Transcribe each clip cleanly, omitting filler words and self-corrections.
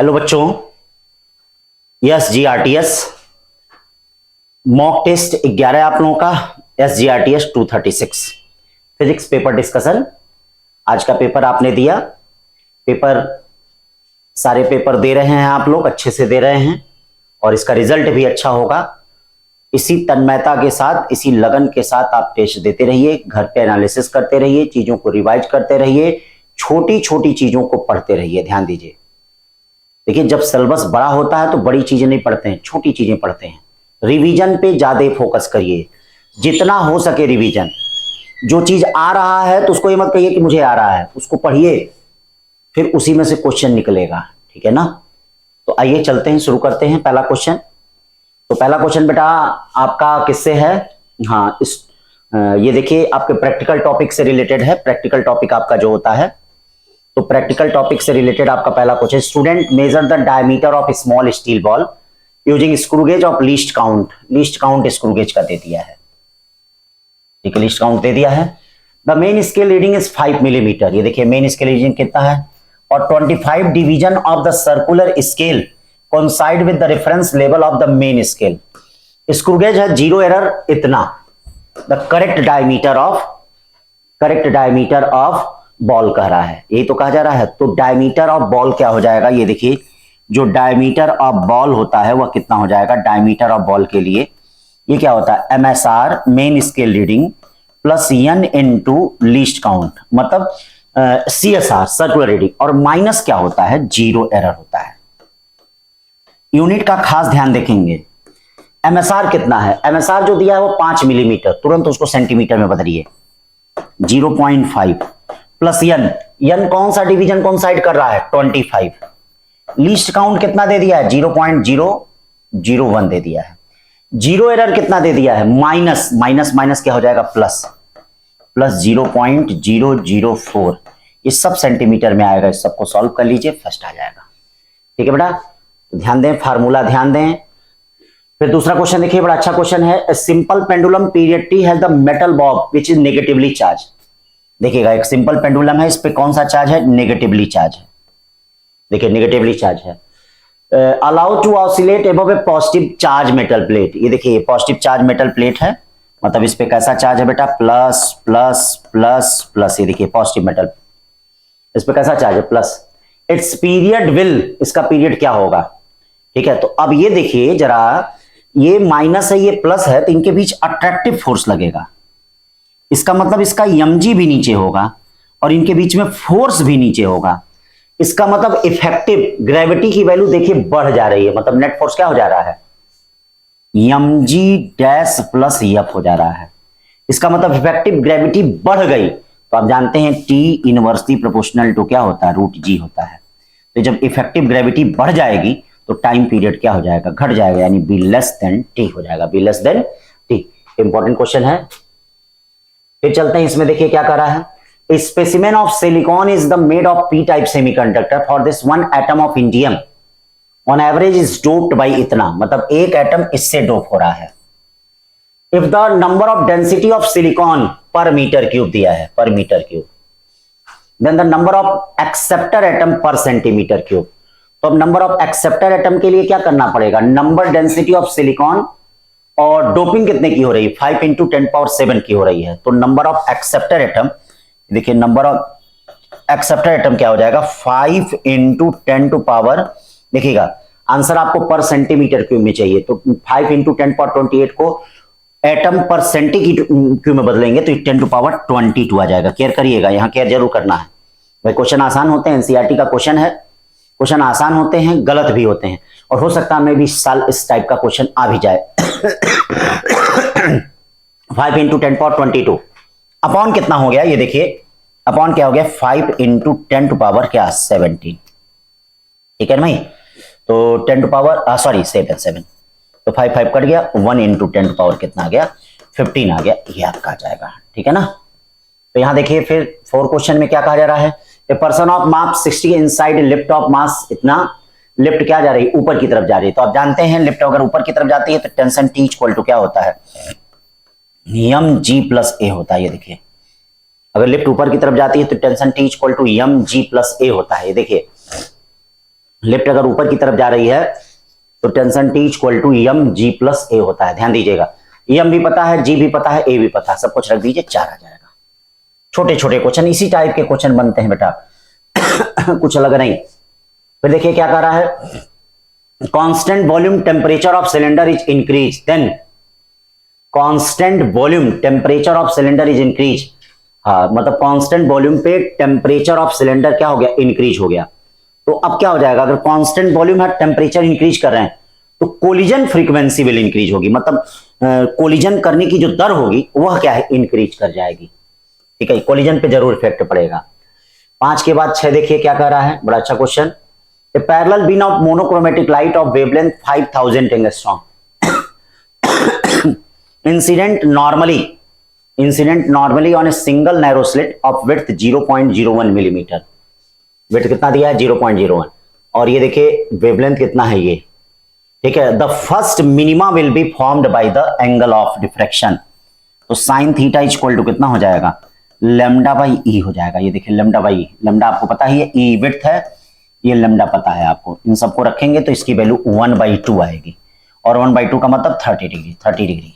Hello बच्चों, yes जीआरटीएस mock test 11 आप लोगों का एस जीआरटीएस 236 फिजिक्स पेपर डिस्कशन। आज का पेपर आपने दिया। पेपर सारे पेपर दे रहे हैं, आप लोग अच्छे से दे रहे हैं और इसका रिजल्ट भी अच्छा होगा। इसी तन्मयता के साथ, इसी लगन के साथ आप टेस्ट देते रहिए, घर पे एनालिसिस करते रहिए, चीजों को रिवाइज करते रहिए, छोटी छोटी चीजों को पढ़ते रहिए। ध्यान दीजिए, देखिए जब सिलेबस बड़ा होता है तो बड़ी चीजें नहीं पढ़ते हैं, छोटी चीजें पढ़ते हैं। रिवीजन पे ज्यादा फोकस करिए, जितना हो सके रिवीजन। जो चीज आ रहा है तो उसको ये मत कहिए कि मुझे आ रहा है, उसको पढ़िए, फिर उसी में से क्वेश्चन निकलेगा। ठीक है ना? तो आइए चलते हैं, शुरू करते हैं। पहला क्वेश्चन, तो पहला क्वेश्चन बेटा आपका किससे है? हाँ, ये देखिए आपके प्रैक्टिकल टॉपिक से रिलेटेड है। प्रैक्टिकल टॉपिक आपका जो होता है, तो प्रैक्टिकल टॉपिक से रिलेटेड आपका पहला question, student measure the diameter of small steel ball using screw gauge of least count. Least count screw gauge का दे दिया है, ठीक है, लीस्ट काउंट दे दिया है। The main scale reading is 5 millimetre. ये देखिए मेन स्केल रीडिंग कितना है, और 25 division of the circular scale coincide with the reference level of the main scale. Screw gauge है, जीरो एरर इतना। The correct diameter of ball कह रहा है, यही तो कहा जा रहा है। तो डायमीटर ऑफ बॉल क्या हो जाएगा? ये देखिए जो डायमीटर ऑफ बॉल होता है वह कितना हो जाएगा? डायमीटर ऑफ बॉल के लिए ये क्या होता है? MSR main scale reading plus n into least count, मतलब CSR सर्कुलर रीडिंग, और माइनस क्या होता है? जीरो एरर होता है। यूनिट का खास ध्यान देखेंगे। MSR कितना है? MSR जो दिया है वो 5 मिलीमीटर, तुरंत उसको सेंटीमीटर में बदलिए। 0.5 प्लस n कौन सा डिवीजन कौन साइड कर रहा है? 25। लीस्ट काउंट कितना दे दिया है? 0.001 दे दिया है। जीरो एरर कितना दे दिया है? माइनस माइनस क्या हो जाएगा? प्लस 0.004। ये सब सेंटीमीटर में आएगा। इस सबको सॉल्व कर लीजिए, फर्स्ट आ जाएगा। ठीक है बेटा, तो ध्यान दें, फार्मूला ध्यान दें। फिर दूसरा क्वेश्चन देखिए, बड़ा अच्छा क्वेश्चन है। Simple pendulum period T has the metal Bob which is negatively charge. देखिएगा एक सिंपल पेंडुलम है, इस पे कौन सा चार्ज है? नेगेटिवली चार्ज है। देखिए नेगेटिवली चार्ज है। Allow to oscillate above a positive charge metal plate. ये देखिए पॉजिटिव चार्ज मेटल प्लेट है, मतलब इस पे कैसा चार्ज है बेटा? Plus plus plus plus. ये देखिए पॉजिटिव मेटल, इस पे कैसा चार्ज है? प्लस। इट्स पीरियड विल, इसका पीरियड क्या होगा? ठीक है, तो अब ये देखिए जरा, ये माइनस है ये प्लस है, तो इनके बीच अट्रैक्टिव फोर्स लगेगा। इसका मतलब इसका mg भी नीचे होगा और इनके बीच में फोर्स भी नीचे होगा। इसका मतलब इफेक्टिव ग्रेविटी की वैल्यू देखिए बढ़ जा रही है, मतलब नेट फोर्स क्या हो जा रहा है? mg डैश प्लस f हो जा रहा है। इसका मतलब इफेक्टिव ग्रेविटी बढ़ गई, तो आप जानते हैं T इनवर्सली प्रोपोर्शनल टू क्या होता है? √g होता है। तो जब इफेक्टिव ग्रेविटी बढ़ जाएगी तो टाइम पीरियड क्या हो जाएगा? घट जाएगा, यानी बी लेस देन टी हो जाएगा। Be less than T, important question है। फिर चलते हैं, इसमें देखिए क्या कर रहा है। A specimen of silicon is the made of p-type semiconductor. For this one atom of indium on average is doped by इतना, मतलब एक एटम इससे डोप हो रहा है। If the number of density of silicon per meter cube दिया है, per meter cube, then the number of acceptor atom per centimeter cube. तो अब नंबर ऑफ एक्सेप्टर एटम के लिए क्या करना पड़ेगा? नंबर डेंसिटी ऑफ सिलिकॉन, और डोपिंग कितने की हो रही है? 5 × 10⁻⁷ की हो रही है। तो नंबर ऑफ एक्सेप्टर एटम, देखिए नंबर ऑफ एक्सेप्टर एटम क्या हो जाएगा? 5 × 10⁻, देखिएगा आंसर आपको पर सेंटीमीटर क्यूब में चाहिए, तो 5 × 10⁻28 को एटम पर सेंटीक्यूब में बदलेंगे तो 10⁻22 आ जाएगा। केयर करिएगा, यहाँ केयर जरूर करना है भाई। क्वेश्चन आसान होते हैं, एनसीईआरटी का क्वेश्चन है। क्वेश्चन आसान होते हैं, गलत भी होते हैं, और हो सकता है मैं भी इस साल इस टाइप का क्वेश्चन आ भी जाए। 5 × 10⁻22 अपॉन कितना हो गया? ये देखिए अपॉन क्या हो गया? 5 × 10⁻17। ठीक है ना भाई? तो 7 तो 5 कट गया, 1 × 10 कितना आ गया? 15 आ गया। ये आपका आ जाएगा। ठीक है ना? तो यहां देखिए फिर 4 क्वेश्चन में क्या कहा जा रहा है? A person of mass 60 inside lift of mass इतना, लिफ्ट क्या जा रही है? ऊपर की तरफ जा रही है। तो आप जानते हैं लिफ्ट अगर ऊपर की तरफ जाती है तो टेंशन T इक्वल टू क्या होता है? mg + a होता है। ये देखिए अगर लिफ्ट ऊपर की तरफ जाती है तो tension T equal to mg + a होता है। ये देखिए लिफ्ट अगर ऊपर की तरफ जा रही है तो tension T equal to M G plus A होता है। ध्यान दीजिएगा, एम भी पता है, जी भी पता है, ए भी पता है, सब कुछ रख दीजिए, 4 आ जाएगा। छोटे छोटे क्वेश्चन, इसी टाइप के क्वेश्चन बनते हैं बेटा कुछ अलग नहीं। फिर देखिए क्या कर रहा है, constant volume temperature of cylinder is increase, then constant volume temperature of cylinder is increase. हाँ, मतलब कांस्टेंट वॉल्यूम पे टेम्परेचर ऑफ सिलेंडर क्या हो गया, इंक्रीज हो गया। तो अब क्या हो जाएगा, अगर कांस्टेंट वॉल्यूम है, टेम्परेचर इंक्रीज कर रहे हैं, तो कोलिजन फ्रीक्वेंसी विल इंक्रीज होगी, मतलब कोलिजन करने की जो दर होगी वह क्या है, इंक्रीज कर जाएगी। ठीक है, कोलिजन पे जरूर इफेक्ट पड़ेगा। 5 के बाद 6 देखिए क्या कह रहा है, बड़ा अच्छा question. A parallel beam of monochromatic light of wavelength 5000 angstrom incident normally on a single narrow slit of width 0.01 millimetre. Width कितना दिया है, 0.01, और ये देखिए वेवलेंथ कितना है ये। ठीक है, the first minima will be formed by the angle of diffraction. तो साइन थीटा इक्वल टू कितना हो जाएगा, लैम्डा बाई ई हो जाएगा। ये देखिए लैम्डा बाई ई, लैम्डा आपको पता ही है, ई विड्थ है, ये लैम्डा पता है आपको। इन सबको रखेंगे तो इसकी वैल्यू 1/2 आएगी, और 1/2 का मतलब 30 डिग्री।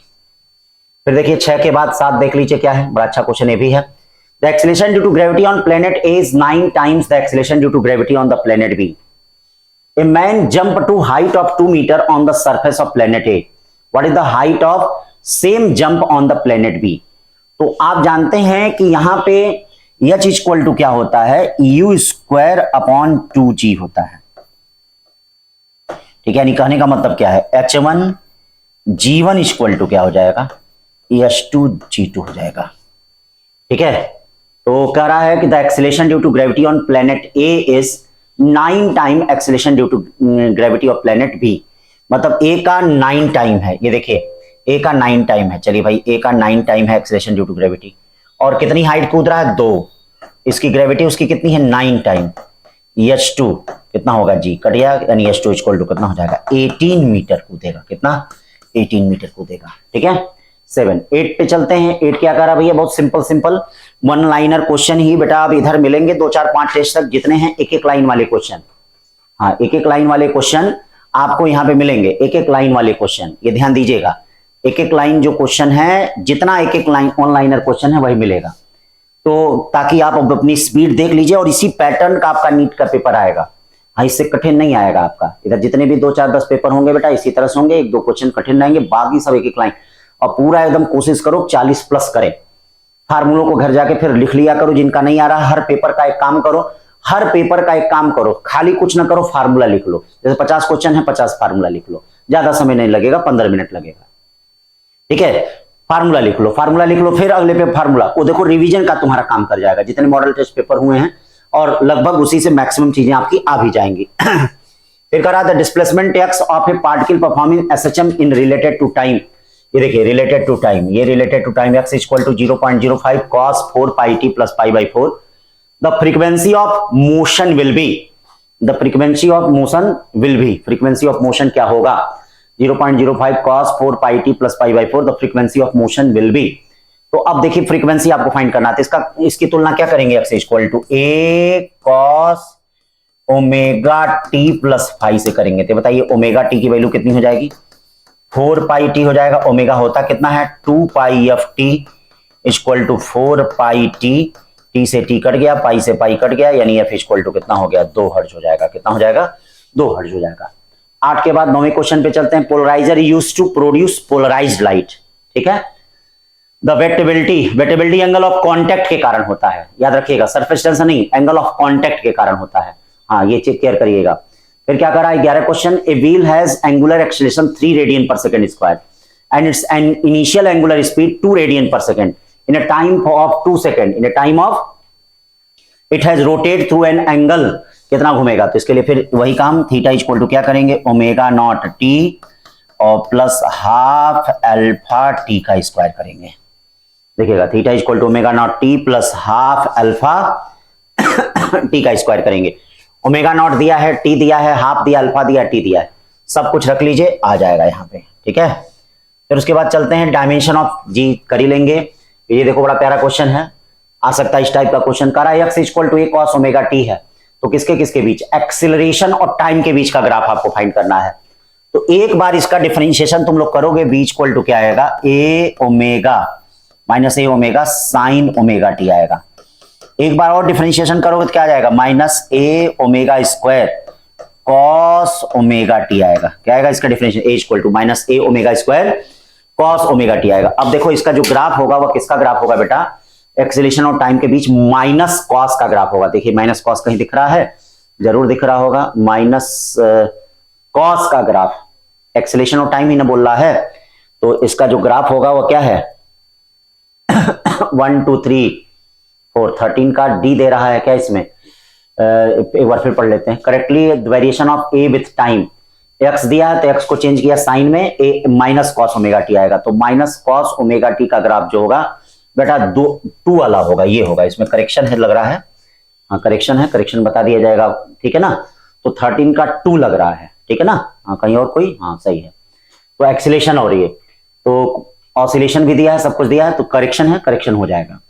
फिर देखिए 6 के बाद 7 देख लीजिए क्या है, बड़ा अच्छा क्वेश्चन ये भी है। The acceleration due to gravity on planet A is 9 times the acceleration due to gravity on the planet B. A man jump to height of 2 metre on the surface of planet A, what is the height of same jump on the planet B. तो आप जानते हैं कि यहां पे H equal to क्या होता है, यू स्क्वायर अपॉन 2g होता है। ठीक है, यानी कहने का मतलब क्या है, h1 g1 इक्वल टू क्या हो जाएगा, h2 g2 हो जाएगा। ठीक है, तो कह रहा है कि the acceleration due to gravity on planet A is 9 time acceleration due to gravity of planet B, मतलब ए का 9 टाइम है। ये देखिए ए का 9 टाइम है, चलिए भाई ए का 9 टाइम है एक्सेलरेशन ड्यू टू ग्रेविटी, और कितनी हाइट कूद रहा है, 2, इसकी ग्रेविटी उसकी कितनी है, 9 टाइम। h2 कितना होगा, जी कट गया, यानी h2 इक्वल टू कितना हो जाएगा, 18 मीटर कूदेगा। कितना, 18 मीटर कूदेगा। ठीक है, 7 8 पे चलते हैं। 8 क्या कर रहा भैया, बहुत सिंपल वन लाइनर क्वेश्चन ही बेटा। अब इधर मिलेंगे 2 4 5 टेस्ट तक, जितने हैं एक लाइन वाले क्वेश्चन। हाँ, एक लाइन वाले क्वेश्चन आपको यहाँ पे मिलेंगे, एक लाइन वाले क्वेश्चन, ये ध्यान दीजिएगा। एक लाइन जो क्वेश्चन है, जितना एक लाइन ऑनलाइनर क्वेश्चन है वही मिलेगा, तो ताकि आप अब अपनी स्पीड देख लीजिए, और इसी पैटर्न का आपका नीट का पेपर आएगा। हाँ, इससे कठिन नहीं आएगा आपका। इधर जितने भी 2 4 10 पेपर होंगे बेटा इसी तरह से होंगे, 1 2 क्वेश्चन कठिन रहेंगे, बाकी सब एक लाइन। और पूरा एकदम कोशिश करो 40 प्लस करें। फार्मूलों को घर जाके फिर लिख लिया करो, जिनका नहीं आ रहा। हर पेपर का एक काम करो, खाली कुछ ना करो, फार्मूला लिख लो। जैसे 50 क्वेश्चन है, 50 फार्मूला लिख लो, ज्यादा समय नहीं लगेगा, 15 मिनट लगेगा। ठीक है, फार्मूला लिख लो, फिर अगले पे फार्मूला, वो देखो रिवीजन का तुम्हारा काम कर जाएगा, जितने मॉडल टेस्ट पेपर हुए हैं, और लगभग उसी से मैक्सिमम चीजें आपकी आ भी जाएंगी। फिर कह रहा था displacement x of a particle performing SHM in related to time. ये देखिए रिलेटेड टू टाइम, ये related to time x equal to 0.05 cos 4 pi t plus pi by 4। The frequency of motion will be, frequency of motion क्या होगा, 0.05 cos 4 pi t plus pi by 4। The frequency of motion will be. तो अब देखिए frequency आपको find करना है, तो इसकी तुलना क्या करेंगे, x equal to a cos omega t plus 5 से करेंगे। तो बताइए ओमेगा t की वैल्यू कितनी हो जाएगी, 4 पाई टी हो जाएगा। ओमेगा होता कितना है, 2 pi F T equal to 4 pi T, T से टी कट गया, पाई से पाई कट गया, यानी एफ इक्वल टू कितना हो गया, 2 हर्ट्ज हो जाएगा। कितना हो जाएगा, 2 हर्ट्ज हो जाएगा। 8 के बाद 9वें क्वेश्चन पे चलते हैं। Polarizer used to produce polarized light. ठीक है, the wettability angle of contact के कारण होता है, याद रखिएगा, सरफेस टेंशन नहीं, एंगल ऑफ कॉन्टैक्ट के कारण होता है। हाँ, ये चेक केयर करिएगा। फिर क्या कर रहा है 11 question, a wheel has angular acceleration 3 radian per second square and its an initial angular speed 2 radian per second in a time of 2 second, in a time of it has rotate through an angle, कितना घूमेगा, तो इसके लिए फिर वही काम, theta equal to क्या करेंगे, ओमेगा नॉट टी और प्लस हाफ अल्फा टी का स्क्वायर करेंगे। देखिएगा theta equal to omega naught t plus half alpha t का स्क्वायर करेंगे। ओमेगा नॉट दिया है, टी दिया है, हाफ दिया, अल्फा दिया, टी दिया है, सब कुछ रख लीजिए, आ जाएगा यहाँ पे। ठीक है, फिर उसके बाद चलते हैं डायमेंशन ऑफ जी कर ही लेंगे। ये देखो बड़ा प्यारा क्वेश्चन है, आ सकता है इस टाइप का क्वेश्चन। करा x equal to a cos omega t है, तो किसके किसके बीच, एक्सिलरेशन और टाइम के बीच का ग्राफ आपको फाइंड करना है। तो एक बार इसका डिफरेंशिएशन तुम लोग करोगे, v इक्वल टू क्या आएगा, a omega minus a omega sine omega t आएगा। एक बार और डिफरेंशिएशन करोगे तो क्या आ जाएगा, minus a omega square cos omega t आएगा। क्या आएगा इसका differentiation, a equal to minus a omega square cos omega t आएगा। अब देखो इसका जो ग्राफ होगा वह किसका ग्राफ होगा बेटा, एक्सेलरेशन और टाइम के बीच माइनस कॉस का ग्राफ होगा। देखिए माइनस कॉस कहीं दिख रहा है, जरूर दिख रहा होगा, माइनस कॉस का ग्राफ, एक्सेलरेशन और टाइम ही ना बोल रहा है, तो इसका जो ग्राफ होगा वो क्या है 1 2 3 4 13 का डी दे रहा है क्या इसमें, एक बार फिर पढ़ लेते हैं correctly. Variation of A with time, x दिया है तो एक्स को चेंज किया साइन में, ए माइनस कॉस ओमेगा टी आएगा। तो माइनस कॉस ओमेगा टी का ग्राफ जो होगा बेटा 2 वाला होगा, ये होगा। इसमें करेक्शन है लग रहा है, हाँ करेक्शन है, करेक्शन बता दिया जाएगा, ठीक है ना। तो 13 का 2 लग रहा है, ठीक है ना, हाँ कहीं और कोई, हाँ सही है। तो एक्सीलेशन हो रही है, तो ऑसिलेशन भी दिया है, सब कुछ दिया है, तो करेक्शन है, करेक्शन हो जाएगा।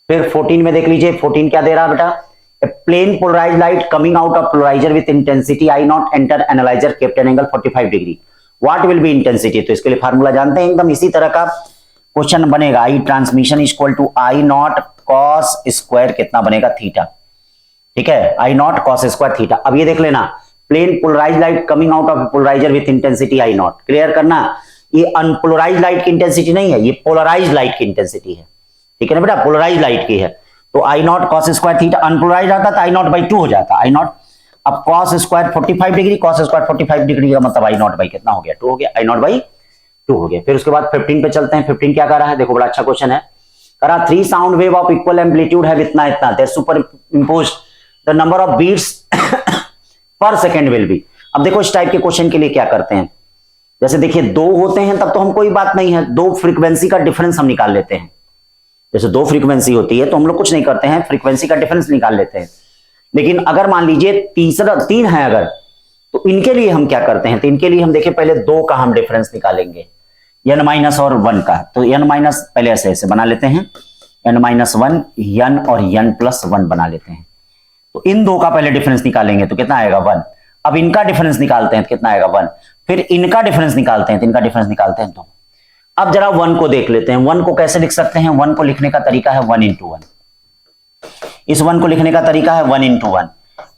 फिर 14 में देख लीजिए, 14 क्या दे रहा है बेटा, a plane polarized light coming out of polarizer with intensity I naught enter analyzer kept an angle 45 degree, what will be intensity। तो इसके लिए फार्मूला जानते हैं, एकदम इसी तरह का क्वेश्चन बनेगा, I transmission equal to I naught cos square कितना बनेगा थीटा, ठीक है, I naught cos square theta. अब ये देख लेना, plane polarized light coming out of polarizer with intensity I naught, clear करना, ये अनपोलराइज्ड लाइट की इंटेंसिटी नहीं है, ये पोलराइज्ड लाइट की इंटेंसिटी है, ठीक है ना बेटा, पोलराइज्ड लाइट की है। तो I naught cos square theta, unpolarised आता तो आई नॉट बाई 2 हो जाता, आई नॉट। अब cos square 45 degree, cos square 45 degree का मतलब आई नॉट बाई कितना हो गया, 2 हो गया, आई नॉट बाई 2 हो गया। फिर उसके बाद 15 पे चलते हैं। 15 क्या कर रहा है, देखो बड़ा अच्छा क्वेश्चन है, करा 3 sound wave of equal amplitude है इतना इतना, that superimpose the number of beats per second will be. अब देखो इस टाइप के क्वेश्चन के लिए क्या करते हैं, जैसे देखिए 2 होते हैं तब तो हम कोई बात नहीं है, 2 फ्रीक्वेंसी का डिफरेंस हम निकाल लेते हैं। जैसे 2 फ्रीक्वेंसी होती है तो हम लोग कुछ नहीं करते हैं, फ्रीक्वेंसी का डिफरेंस निकाल लेते हैं। लेकिन अगर मान लीजिए 3 है अगर, तो इनके लिए हम क्या करते हैं, तो इनके लिए हम देखिए पहले 2 का हम डिफरेंस निकालेंगे, n माइनस और 1 का। तो n माइनस पहले ऐसे ऐसे बना लेते हैं, n माइनस 1 n और n प्लस 1 बना लेते हैं। तो इन 2 का पहले डिफरेंस निकालेंगे तो कितना आएगा 1। अब इनका डिफरेंस निकालते हैं तो कितना आएगा 1, फिर इनका डिफरेंस निकालते हैं तो इनका डिफरेंस निकालते हैं 2। अब जरा 1 को देख लेते हैं, 1 को कैसे लिख सकते हैं, 1 को लिखने का तरीका है 1 into 1, इस 1 को लिखने का तरीका है 1 into 1,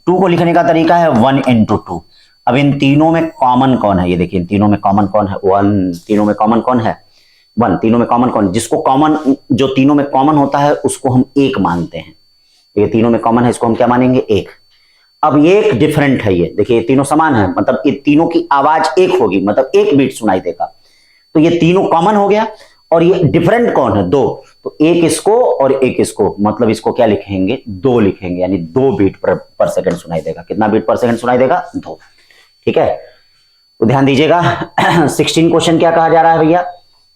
2 को लिखने का तरीका है 1 into 2। अब इन तीनों में कॉमन कौन है, ये देखिए इन तीनों में कॉमन कौन है, 1, तीनों में कॉमन कौन है 1, तीनों में कॉमन कौन, जिसको कॉमन, जो तीनों में कॉमन होता है उसको हम 1 मानते हैं। ये तीनों में कॉमन है, इसको हम क्या मानेंगे 1। अब ये एक डिफरेंट है, ये देखिए ये तीनों समान है, मतलब ये तीनों की आवाज 1 होगी, मतलब 1 बीट सुनाई देगा। तो ये तीनों कॉमन हो गया, और ये डिफरेंट कौन है 2, तो 1 इसको और 1 इसको, मतलब इसको क्या लिखेंगे 2 लिखेंगे, यानी 2 बीट पर सेकंड सुनाई देगा। कितना बीट पर सेकंड सुनाई देगा 2, ठीक है। तो ध्यान दीजिएगा 16 क्वेश्चन क्या कहा जा रहा है भैया,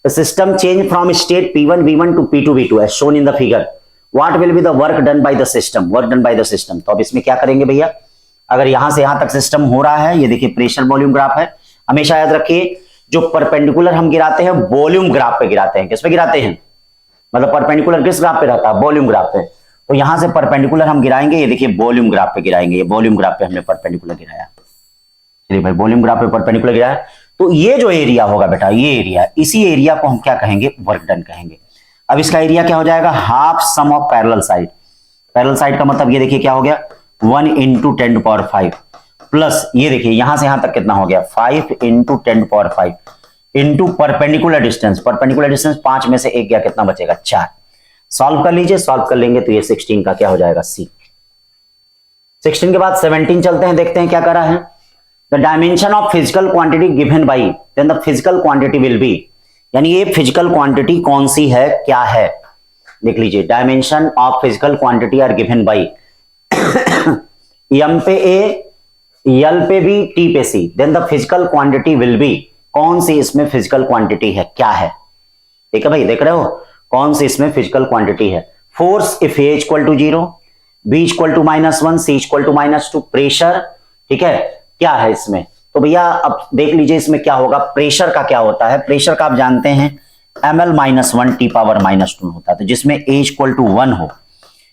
system change from state P1 V1 to P2 V2 as shown in the figure, what will be the work done by the system, work done by the system. तो अब इसमें क्या करेंगे भैया, अगर यहां से यहां तक सिस्टम हो रहा है, ये देखिए प्रेशर वॉल्यूम ग्राफ है, हमेशा याद रखिए जो परपेंडिकुलर हम गिराते हैं वॉल्यूम ग्राफ पे गिराते हैं, किस पे गिराते हैं, मतलब परपेंडिकुलर किस ग्राफ पे रहता है, वॉल्यूम ग्राफ पे। तो यहां से परपेंडिकुलर हम गिराएंगे, ये देखिए वॉल्यूम ग्राफ पे गिराएंगे, ये वॉल्यूम ग्राफ पे हमने परपेंडिकुलर गिराया, चलिए भाई वॉल्यूम ग्राफ पे परपेंडिकुलर गिराया। तो ये जो एरिया होगा बेटा, ये एरिया, इसी एरिया को हम क्या कहेंगे, वर्क डन कहेंगे। अब इसका एरिया क्या हो जाएगा, half sum of parallel side. Parallel side का मतलब ये देखिए क्या हो गया 1 into 10⁵ प्लस ये देखिए यहां से यहां तक कितना हो गया 5 into 10⁵ into perpendicular distance, perpendicular distance 5 में से 1 गया, कितना बचेगा 4। सॉल्व कर लीजिए, सॉल्व कर लेंगे तो ये 16 का क्या हो जाएगा C। 16 के बाद 17 चलते हैं, देखते हैं क्या करा है, the dimension of physical quantity given by, then the physical quantity will be, यानी ये फिजिकल क्वांटिटी कौन सी है, क्या है, देख लीजिए, dimension of physical quantity are given by m पे A, L पे B, T पे C, then the physical quantity will be, कौन सी इसमें फिजिकल क्वांटिटी है, क्या है, ठीक है भाई, देख रहे हो कौन सी इसमें फिजिकल क्वांटिटी है। Force if A equal to 0, B equal to -1, C equal to -2, pressure, ठीक है, क्या है इसमें। तो भैया अब देख लीजिए इसमें क्या होगा, प्रेशर का क्या होता है, प्रेशर का आप जानते हैं ml-1 T⁻⁻2 होता है। तो जिसमें A इक्वल टू 1 हो,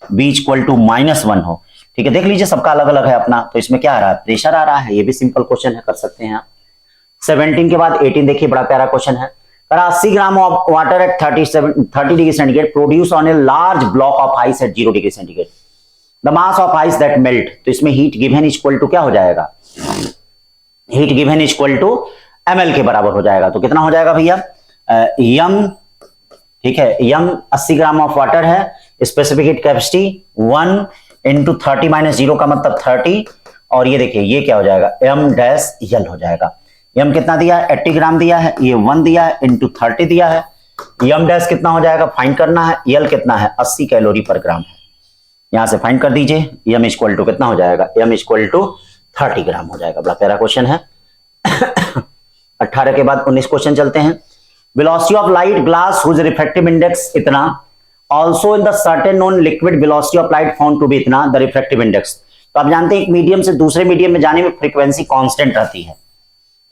B इक्वल टू -1 हो, ठीक है, देख लीजिए सबका अलग अलग है अपना। तो इसमें क्या आ रहा है, प्रेशर आ रहा है, ये भी सिंपल क्वेश्चन है, कर सकते हैं आप। 17 के बाद 18 देखिए, बड़ा प्यारा क्वेश्चन है। 80 gram of water at 30 degree centigrade produce on a large block of ice at 0 degree centigrade, the mass of ice that melt. तो इसमें हीट गिवन इक्वल टू क्या हो जाएगा, heat given equal to ml के बराबर हो जाएगा। तो कितना हो जाएगा भैया, यम, ठीक है, यम 80 ग्राम ऑफ वाटर है, specific heat capacity 1 into 30 minus 0 का मतलब 30, और ये देखिए ये क्या हो जाएगा, m डैश यल हो जाएगा। m कितना दिया है, 80 ग्राम दिया है, ये 1 दिया है, इंटू 30 दिया है, m डैश कितना हो जाएगा फाइंड करना है, यल कितना है 80 कैलोरी पर ग्राम है, यहां से फाइंड कर दीजिए। m इक्वल टू कितना हो जाएगा, m इक्वल टू 30 ग्राम हो जाएगा। बड़ा प्यारा क्वेश्चन है। 18 के बाद 19 क्वेश्चन चलते हैं। Velocity of light glass whose refractive index इतना, also in the certain known liquid velocity of light found to be इतना, द रिफ्रैक्टिव इंडेक्स। तो आप जानते हैं एक मीडियम से दूसरे मीडियम में जाने में फ्रीक्वेंसी कांस्टेंट रहती है,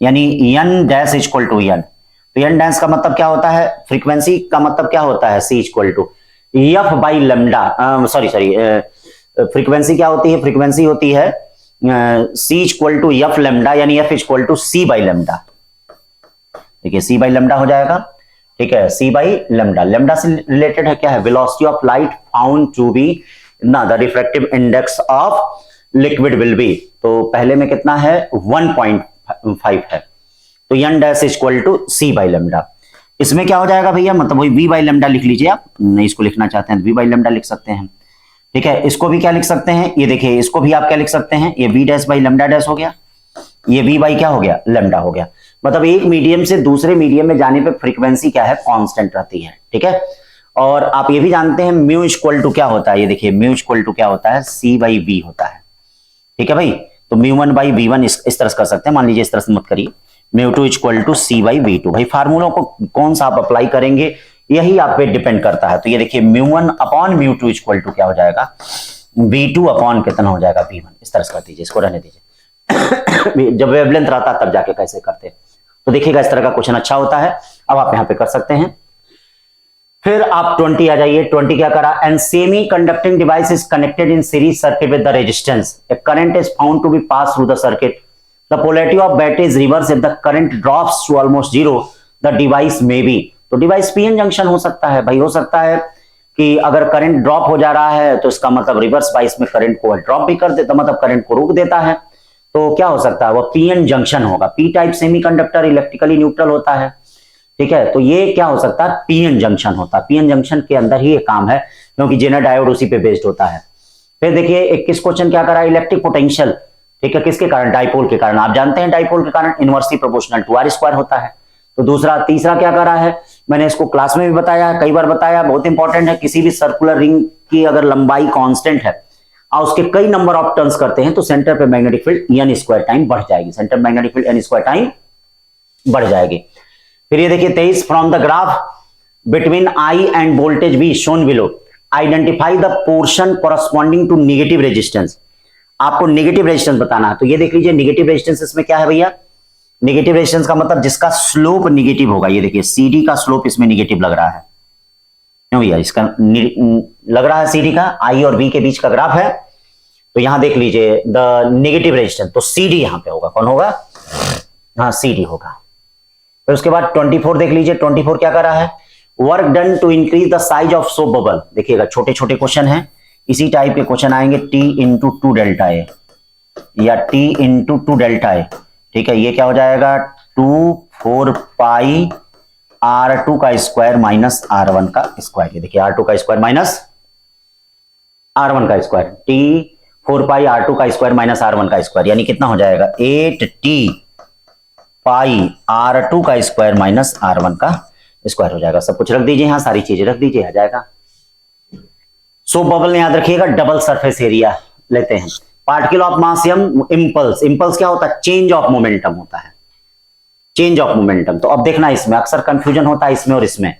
यानी n dash equal to n। तो n डैश का मतलब क्या होता है, फ्रीक्वेंसी का मतलब क्या होता है, c equal to f by lambda, sorry frequency क्या होती है, फ्रीक्वेंसी होती है c equal to f lambda, यानी f equal to c by lambda. देखिए c बाई लेमडा हो जाएगा, ठीक है, c बाई लेमडा। लेमडा से रिलेटेड है क्या है, velocity of light found to be ना, the refractive index of liquid will be. तो पहले में कितना है 1.5 है, तो n dash equal to c by lambda. इसमें क्या हो जाएगा भैया, मतलब वही v बाई लेमडा लिख लीजिए, आप नहीं इसको लिखना चाहते हैं v बाई लेमडा लिख सकते हैं, ठीक है। इसको भी क्या लिख सकते हैं, ये देखिए इसको भी आप क्या लिख सकते हैं, ये v dash by lambda dash हो गया, ये v बाई क्या हो गया, लेमडा हो गया। मतलब एक मीडियम से दूसरे मीडियम में जाने पे फ्रीक्वेंसी क्या है, कांस्टेंट रहती है, ठीक है। और आप ये भी जानते हैं म्यू इक्वल टू क्या होता है, ये देखिए म्यू इक्वल टू क्या होता है, c बाई v होता है, ठीक है भाई। तो μ1 बाई v1 इस तरह से कर सकते हैं, मान लीजिए इस तरह से मत करिए, μ2 equal to c by v2। भाई फार्मूलों को कौन सा आप अप्लाई करेंगे यही आप पे डिपेंड करता है। तो ये देखिए μ1 अपॉन μ2 इक्वल टू क्या हो जाएगा, v2 अपॉन कितना हो जाएगा v1, इस तरह से कर दीजिए, इसको रहने दीजिए। जब वेवलेंथ रहता तब जाके कैसे करते, तो देखिएगा इस तरह का क्वेश्चन अच्छा होता है। अब आप यहां पे कर सकते हैं। फिर आप 20 आ जाइए। 20 क्या करा, and semi conducting device is connected in series circuit with the resistance, a current is found to be pass through the circuit, the polarity of battery is reverse if the current drops to almost zero, the device में be. तो device PN junction हो सकता है भाई, हो सकता है कि अगर करंट ड्रॉप हो जा रहा है तो इसका मतलब रिवर्स बाइस में करंट को ड्रॉप भी कर देता, मतलब करंट को रोक देता है। तो क्या हो सकता है, वो पीएन जंक्शन होगा। P type semiconductor electrically neutral होता है, ठीक है। तो ये क्या हो सकता है, पीएन जंक्शन होता है। पीएन जंक्शन के अंदर ही ये काम है, क्योंकि जेनर डायोड उसी पे बेस्ड होता है। फिर देखिए 21 क्वेश्चन क्या करा, इलेक्ट्रिक पोटेंशियल, ठीक है, किसके कारण, डाइपोल के कारण। आप जानते हैं डाइपोल के कारण inversely proportional to r square होता है। तो तीसरा क्या करा है, मैंने इसको क्लास में भी बताया, कई बार बताया, बहुत इंपॉर्टेंट है। किसी भी सर्कुलर रिंग की अगर लंबाई कांस्टेंट है और उसके कई नंबर ऑफ टर्न्स करते हैं तो सेंटर पे magnetic field n square time बढ़ जाएगी, centre magnetic field n square time बढ़ जाएगी। फिर ये देखिए 23, from the graph between I and voltage V shown below, identify the portion corresponding to negative resistance. आपको नेगेटिव रेजिस्टेंस बताना है। तो ये देख लीजिए नेगेटिव रेजिस्टेंस इसमें क्या है भैया, नेगेटिव रेजिस्टेंस का मतलब जिसका स्लोप नेगेटिव होगा। ये देखिए CD का स्लोप इसमें नेगेटिव लग रहा है, क्यों भैया, इसका लग रहा है CD का, I और V के बीच का ग्राफ है। तो यहां देख लीजिए द नेगेटिव रेजिस्टेंस, तो CD यहां पे होगा, कौन होगा, हाँ CD होगा। फिर उसके बाद 24 देख लीजिए, 24 क्या कर रहा है, work done to increase the size of soap bubble. देखिएगा छोटे छोटे क्वेश्चन हैं, इसी टाइप के क्वेश्चन आएंगे, T इंटू 2 डेल्टा ए या T इंटू 2 डेल्टा ए, ठीक है। ये क्या हो जाएगा, 2 4 पाई R2 का स्क्वायर माइनस R1 का स्क्वायर। ये देखिए R2 का स्क्वायर माइनस R1 का स्क्वायर, T 4 पाई R2 का स्क्वायर माइनस R1 का स्क्वायर, यानी कितना हो जाएगा 8T पाई R2 का स्क्वायर माइनस R1 का स्क्वायर हो जाएगा। सब कुछ रख दीजिए यहां, सारी चीजें रख दीजिए, आ जाएगा। सोप बबल में याद रखिएगा डबल सरफेस एरिया लेते हैं। Particle of mass m impulse, impulse क्या होता है, चेंज ऑफ मोमेंटम होता है, चेंज ऑफ मोमेंटम। तो अब देखना इसमें अक्सर कंफ्यूजन होता है इसमें और इसमें।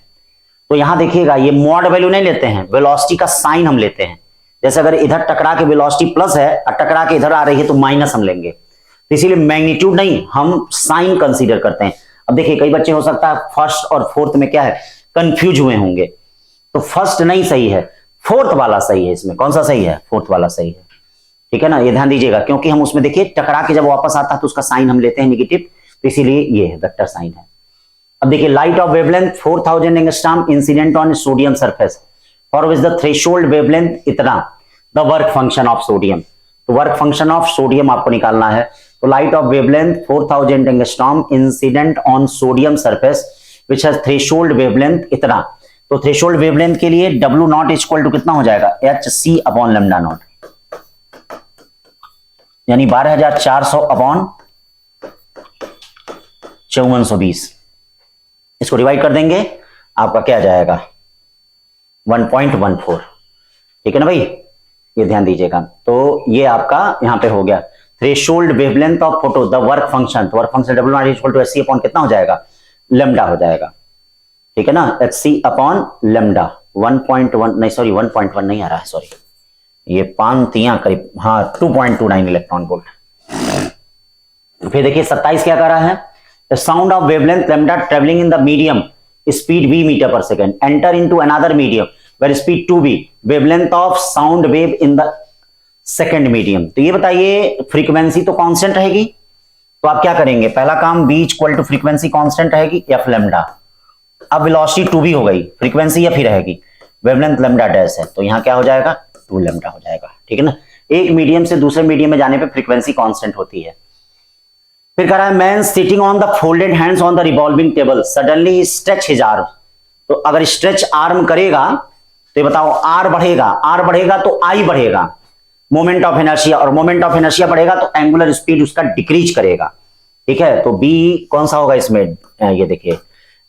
तो यहां देखिएगा ये मॉड वैल्यू नहीं लेते हैं, वेलोसिटी का साइन हम लेते हैं। जैसे अगर इधर टकरा के वेलोसिटी प्लस है और टकरा के इधर आ रही है तो माइनस हम लेंगे, तो इसीलिए मैग्नीट्यूड नहीं, हम साइन कंसीडर करते हैं। अब देखिए कई बच्चे हो सकता है फर्स्ट और फोर्थ में क्या है कंफ्यूज हुए होंगे, तो फर्स्ट नहीं सही है, फोर्थ वाला सही है। इसमें कौन सा सही है, फोर्थ वाला सही है। ठीक है ना, ये ध्यान दीजिएगा, क्योंकि हम उसमें देखिए टकरा के जब वापस आता है तो उसका साइन हम लेते हैं नेगेटिव, तो इसीलिए ये वेक्टर साइन है। अब देखिए light of wavelength 4000 angstrom incident on sodium surface for which the threshold wavelength इतना, the work function of sodium, तो वर्क फंक्शन ऑफ सोडियम आपको निकालना है। तो light of wavelength 4000 angstrom incident on sodium surface which has threshold wavelength इतना, तो threshold wavelength के लिए W नॉट इक्वल टू कितना हो जाएगा, HC अपॉन लैम्डा नॉट, यानी 12400 अपॉन 5420, इसको डिवाइड कर देंगे आपका क्या आ जाएगा 1.14, ठीक है ना भाई, ये ध्यान दीजिएगा। तो ये आपका यहां पे हो गया threshold wavelength of photo, the work function, तो work function W naught equal to HC upon कितना हो जाएगा, लैम्डा हो जाएगा, ठीक है ना, HC अपॉन लैम्डा 1.1 नहीं सॉरी 1.1 नहीं आ रहा है, सॉरी ये 5 करीब, हाँ 2.29 इलेक्ट्रॉन वोल्ट। फिर देखिए 27 क्या कर रहा है, the sound of wavelength lambda travelling in the medium speed v metre per second enter into another medium where speed 2v, wavelength of sound wave in the second medium. तो ये बताइए frequency तो कांस्टेंट रहेगी, तो आप क्या करेंगे, पहला काम v equal to frequency constant रहेगी f लैम्डा, अब वेलोसिटी 2v हो गई, फ्रीक्वेंसी f ही रहेगी, वेवलेंथ लैम्डा डैश है, तो यहां क्या हो जाएगा 2 लैम्डा हो जाएगा, ठीक है ना। एक मीडियम से दूसरे मीडियम में जाने पे फ्रीक्वेंसी कांस्टेंट होती है। फिर कह रहा है man sitting on the folded hands on the revolving table suddenly stretch his arm, तो अगर स्ट्रेच आर्म करेगा तो ये बताओ आर बढ़ेगा तो आई बढ़ेगा, मोमेंट ऑफ इनर्शिया, और मोमेंट ऑफ इनर्शिया बढ़ेगा तो एंगुलर स्पीड उसका डिक्रीज करेगा, ठीक है। तो बी कौन सा होगा इसमें, ये देखिए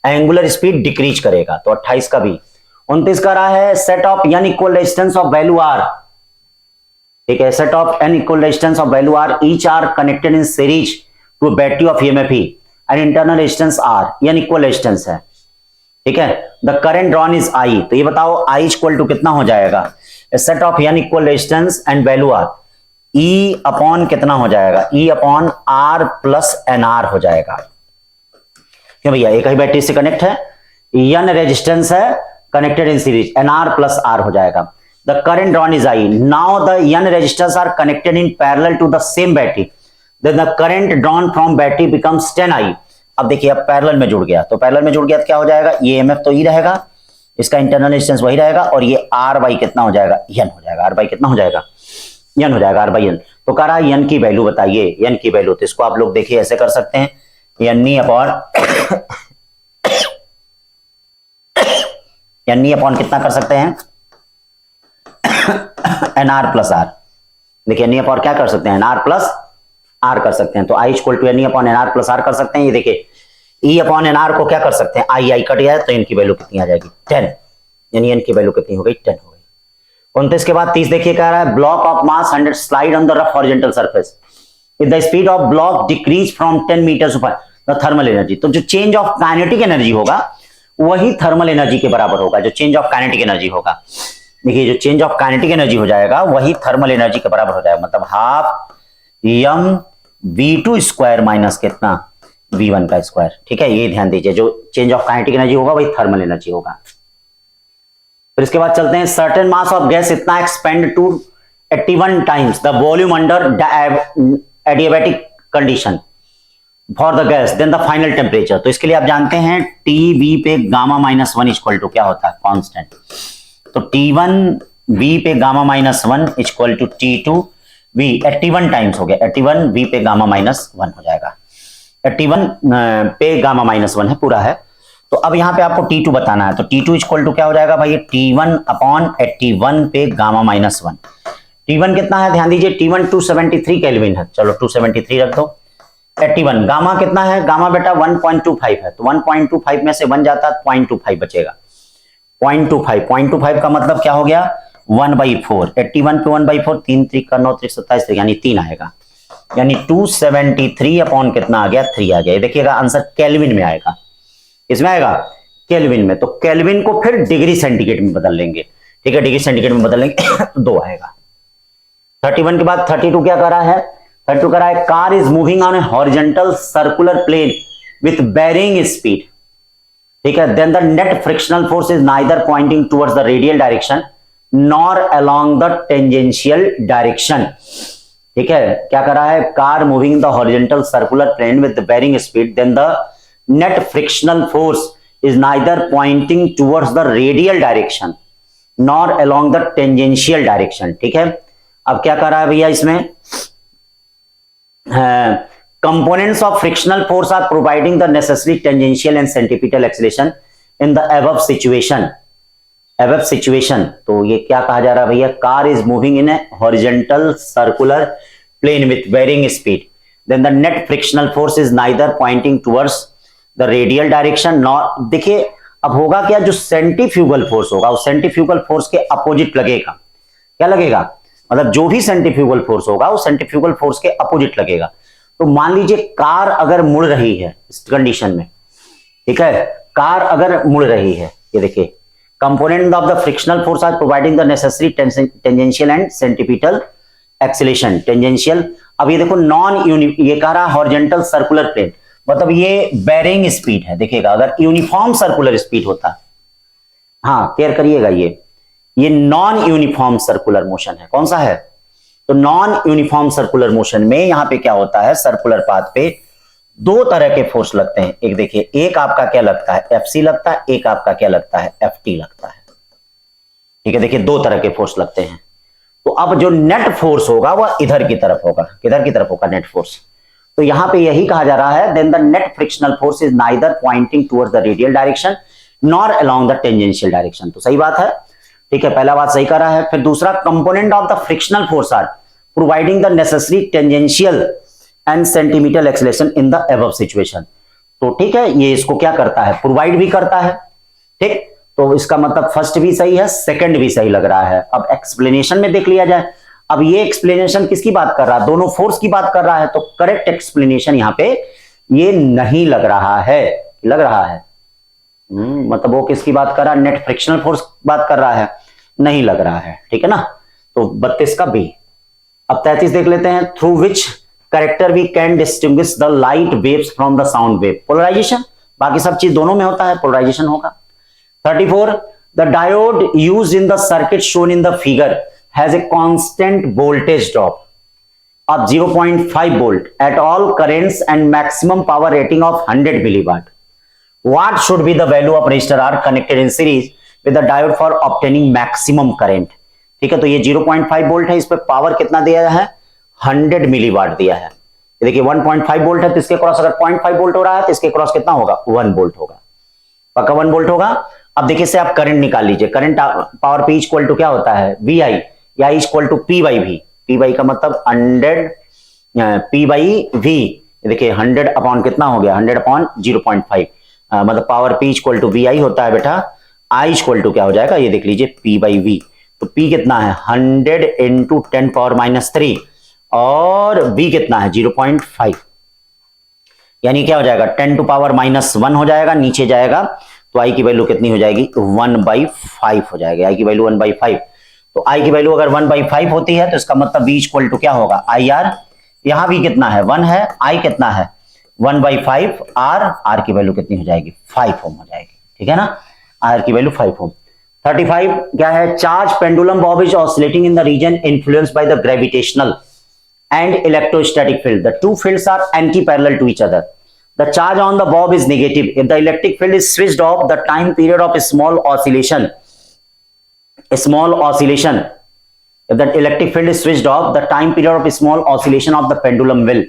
एंगुलर स्पीड डिक्रीज करेगा, तो 28 का बी। 29 का रहा है set of n equal resistance of value R, ठीक है, set of n equal resistance of value R, each are connected in series to battery of EMF and internal resistance r, n equal resistance है, ठीक है। The current drawn is I, तो ये बताओ I equal to कितना हो जाएगा, set of n equal resistance and value R, E upon कितना हो जाएगा, E upon R plus NR हो जाएगा, क्यों भैया एक ही बैटरी से कनेक्ट है, n रेजिस्टेंस है connected in series, NR plus R हो जाएगा। The current drawn is I, now the n resistors are connected in parallel to the same battery, then the current drawn from battery becomes 10I। अब देखिए अब parallel में जुड़ गया, तो parallel में जुड़ गया तो क्या हो जाएगा, ये EMF तो E रहेगा, इसका इंटरनल रेजिस्टेंस वही रहेगा, और ये R बाई कितना हो जाएगा, n हो जाएगा, R बाई कितना हो जाएगा, n हो जाएगा, R बाई n। तो कह रहा है n की वैल्यू बताइए, n की वैल्यू, तो इसको आप लोग देखिए ऐसे कर सकते हैं, n अपॉन कितना कर सकते हैं, NR प्लस R, देखिए n अपॉन क्या कर सकते हैं, NR प्लस R कर सकते हैं, तो I equal to n upon NR plus R कर सकते हैं। ये देखिए E अपॉन NR को क्या कर सकते हैं, I कट गया तो n की वैल्यू कितनी आ जाएगी 10, यानी n की वैल्यू कितनी हो गई 10 हो गई। 29 के बाद 30 देखिए कह रहा है block of mass 100 slide on the rough horizontal surface, if the speed of block decrease from 10 meters ऊपर द थर्मल एनर्जी, तो जो चेंज ऑफ काइनेटिक एनर्जी होगा वही थर्मल एनर्जी के बराबर होगा, जो चेंज ऑफ काइनेटिक एनर्जी होगा, देखिए जो चेंज ऑफ काइनेटिक एनर्जी हो जाएगा वही थर्मल एनर्जी के बराबर हो जाएगा, मतलब half m v2 square minus कितना v1 का स्क्वायर, ठीक है, ये ध्यान दीजिए, जो चेंज ऑफ काइनेटिक एनर्जी होगा वही थर्मल एनर्जी होगा। फिर इसके बाद चलते हैं, सर्टेन मास ऑफ गैस इतना expand to 81 times the volume under adiabatic condition for the gas then the final temperature, तो इसके लिए आप जानते हैं Tv पे गामा माइनस 1 इक्वल टू क्या होता है, कांस्टेंट, तो T1V पे gamma minus 1 equal to T2V 81 times हो गया, 81V पे गामा माइनस 1 हो जाएगा, 81 पे गामा माइनस 1 है पूरा है। तो अब यहां पे आपको T2 बताना है, तो T2 इक्वल टू क्या हो जाएगा भाई, T1 अपॉन 81 पे गामा माइनस 1, T1 कितना है ध्यान दीजिए, T1 273 केल्विन है, चलो 273 रख दो, 81 गामा कितना है, गामा बेटा 1.25 है, तो 1.25 में से 1 जाता है 0.25 बचेगा, 0.25 का मतलब क्या हो गया 1/4, 81 पे 1/4, 3 3 का 9 3 27 यानी 3 आएगा, यानी 273 अपॉन कितना आ गया 3 आ गया। देखिएगा आंसर केल्विन में आएगा, इसमें आएगा केल्विन में, तो केल्विन को फिर डिग्री सेंटीग्रेड में बदल लेंगे, ठीक है, डिग्री सेंटीग्रेड में बदल लेंगे 2 आएगा। 31 के बाद 32 क्या कर रहा है, 32 कर रहा है car is moving on a horizontal circular plane with varying speed, ठीक है, then the net frictional force is neither pointing towards the radial direction nor along the tangential direction. ठीक है, क्या कर रहा है, car moving the horizontal circular plane with the varying speed, then the net frictional force is neither pointing towards the radial direction nor along the tangential direction. ठीक है, अब क्या कर रहा है भैया इसमें, components of frictional force are providing the necessary tangential and centripetal acceleration in the above situation। above situation तो ये क्या कहा जा रहा है भैया, car is moving in a horizontal circular plane with varying speed, then the net frictional force is neither pointing towards the radial direction nor. देखिए अब होगा क्या, जो सेंट्रीफ्यूगल फोर्स होगा उस सेंट्रीफ्यूगल फोर्स के अपोजिट लगेगा। क्या लगेगा, मतलब जो भी सेंट्रीफ्यूगल फोर्स होगा उस सेंट्रीफ्यूगल फोर्स के अपोजिट लगेगा। तो मान लीजिए कार अगर मुड़ रही है इस कंडीशन में, ठीक है, कार अगर मुड़ रही है, ये देखिए component of the frictional force are providing the necessary tangential and centripetal acceleration. Tangential, अब ये देखो नॉन यूनि, ये कह रहा हॉरिजॉन्टल सर्कुलर प्लेन, मतलब ये बेरिंग स्पीड है। देखिएगा अगर यूनिफॉर्म सर्कुलर स्पीड होता, हाँ केयर करिएगा, ये नॉन यूनिफॉर्म सर्कुलर मोशन है। कौन सा है, तो नॉन यूनिफॉर्म सर्कुलर मोशन में यहां पे क्या होता है, सर्कुलर पाथ पे दो तरह के फोर्स लगते हैं। एक देखिए, एक आपका क्या लगता है, एफसी लगता है, एक आपका क्या लगता है, एफटी लगता है। ठीक है, देखिए दो तरह के फोर्स लगते हैं। तो अब जो नेट फोर्स होगा वह इधर की तरफ होगा, किधर की तरफ होगा, नेट फोर्स। तो यहां पे यही कहा जा रहा है, then the net frictional force is neither pointing towards the radial direction nor along the tangential direction. तो सही बात है, ठीक है, पहला बात सही कर रहा है। फिर दूसरा, component of the frictional force are providing the necessary tangential and centimetre acceleration in the above situation. तो ठीक है, ये इसको क्या करता है, प्रोवाइड भी करता है। ठीक, तो इसका मतलब फर्स्ट भी सही है, सेकंड भी सही लग रहा है। अब एक्सप्लेनेशन में देख लिया जाए, अब ये एक्सप्लेनेशन किसकी बात कर रहा है, दोनों फोर्स की बात कर रहा है। तो करेक्ट एक्सप्लेनेशन यहां पे ये नहीं लग रहा है, लग रहा है मतलब वो किसकी बात कर रहा है, नेट फ्रिक्शनल फोर्स बात कर रहा है, नहीं लग रहा है। ठीक है ना, तो 32 का बी। अब 33 देख लेते हैं, through which character we can distinguish the light waves from the sound wave. Polarization, बाकी सब चीज दोनों में होता है, पोलराइजेशन होगा। 34, the diode used in the circuit shown in the figure has a constant voltage drop of 0.5 volt at all currents and maximum power rating of 100 milliwatt. What should be the value of resistor R connected in series with the diode for obtaining maximum current? ठीक है, तो ये 0.5 volt है, इस पे power कितना दिया है, 100 मिलीवाट दिया है। ये देखिए 1.5 वोल्ट है, तो इसके क्रॉस अगर 0.5 वोल्ट हो रहा है तो इसके क्रॉस कितना होगा, 1 वोल्ट होगा, पक्का 1 वोल्ट होगा। अब देखिए इससे आप करंट निकाल लीजिए, current power P equal to क्या होता है, VI, या equal to P by V। P by का मतलब 100 P बाई V, देखिए 100 अपॉन कितना हो गया, 100 अपॉन 0.5, मतलब power P equal to VI होता है बेटा, I इक्वल टू क्या हो जाएगा, ये देख लीजिए P बाई V। तो P कितना है, 100 इंटू 10 पावर -3, और V कितना है 0.5, यानी क्या हो जाएगा 10 टू पावर -1 हो जाएगा, नीचे जाएगा तो I की वैल्यू कितनी हो जाएगी, 1/5 हो जाएगा। I की वैल्यू 1/5, तो I की वैल्यू अगर 1/5 होती है तो इसका मतलब V इक्वल टू क्या होगा, IR। यहां V कितना है, 1 है, I कितना है 1/5, R की वैल्यू कितनी हो जाएगी, 5 ओम हो जाएगी। ठीक है ना, R की वैल्यू 5 ओम। 35 क्या है, charge pendulum bob is oscillating in the region influenced by the gravitational and electrostatic field. The two fields are anti-parallel to each other. The charge on the bob is negative. If the electric field is switched off, the time period of a small oscillation. If the electric field is switched off, the time period of a small oscillation of the pendulum will.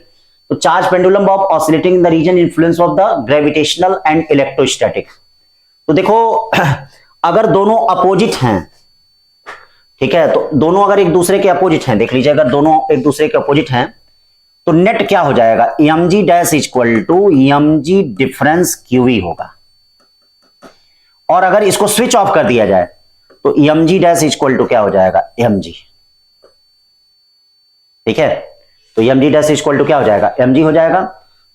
So charge pendulum bob oscillating in the region influence of the gravitational and electrostatic. तो देखो अगर दोनों opposite हैं, ठीक है, तो दोनों अगर एक दूसरे के अपोजिट हैं, देख लीजिए अगर दोनों एक दूसरे के अपोजिट हैं तो नेट क्या हो जाएगा, mg dash equal to mg difference qe होगा। और अगर इसको स्विच ऑफ कर दिया जाए तो mg डैश इक्वल टू क्या हो जाएगा, mg। ठीक है, तो mg डैश इक्वल टू क्या हो जाएगा, mg हो जाएगा।